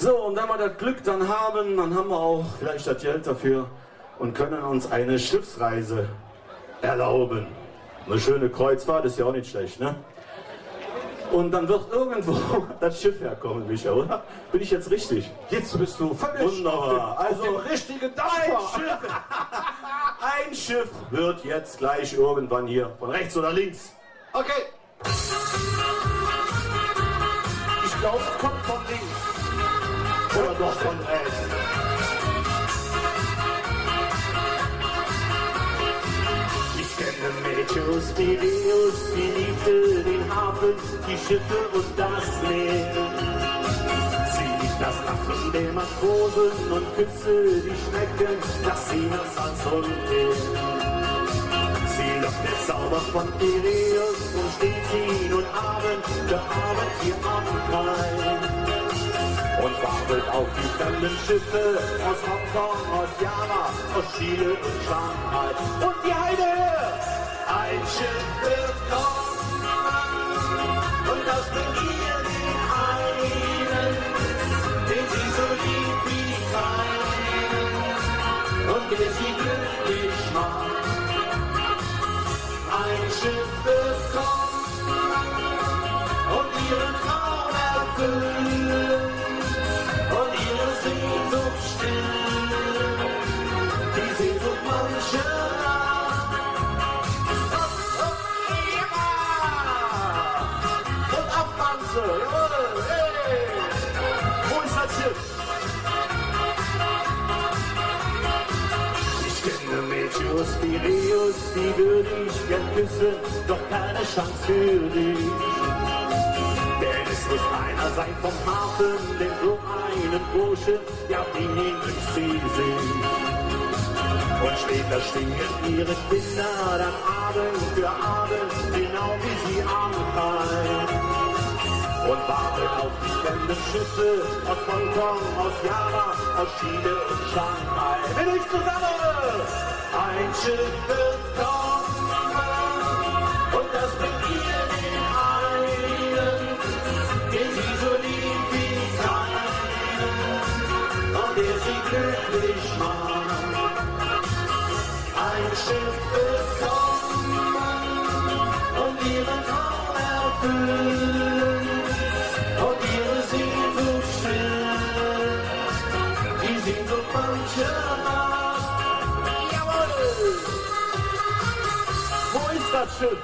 So, und wenn wir das Glück dann haben wir auch vielleicht das Geld dafür und können uns eine Schiffsreise erlauben. Eine schöne Kreuzfahrt ist ja auch nicht schlecht, ne? Und dann wird irgendwo das Schiff herkommen, Micha, oder? Bin ich jetzt richtig? Jetzt bist du völlig Wunderbar. auf dem richtigen Dampfer. Ein Schiff wird jetzt gleich irgendwann hier von rechts oder links. Okay. Ich glaube, es kommt von links. Oder doch von rechts. Ich kenne Mädchen, Piräus, die liebte den Hafen, die Schiffe und das Meer. Sie liebt das Lachen der Matrosen und küsse die Schnecken nach Sinas als Hotel. Sie lockt der Zauber von Piräus und steht sie nun Abend für Abend hier am Rhein. Und wartet auf die fremden Schiffe aus Hongkong, aus Java, aus Chile und Shanghai. Und die eine, ein Schiff wird kommen, und das bringt ihr den einen, den sie so liebt wie keinen, und der sie glücklich macht. Ein Schiff wird kommen und ihren Traum erfüllen. Und ihre Sehnsucht stillen, die Sehnsucht mancher Nacht. Und Abwanze, jawohl, hey. Wo ist das Schiff? Ich kenne Mädchen aus Piräus, die würde ich gern küssen, doch keine Chance für dich. Denn es muss einer sein vom Hafen, denn so einen Burschen, ja, den ich sie sehen. Und später stehen ihre Kinder dann Abend für Abend, genau wie sie anfallen. Und warten auf die fremden Schiffe aus Hongkong, aus Java, aus Chile und Shanghai. Mit euch zusammen! Ein Schiff wird kommen, und das bringt ihr den einen, den sie so liebt wie keinen, und der sie glücklich macht. Ein Schiff wird kommen und ihren Traum erfüllen und ihre Sehnsucht stillen, die Sehnsucht mancher Nacht. Jawohl! Wo ist das Schiff?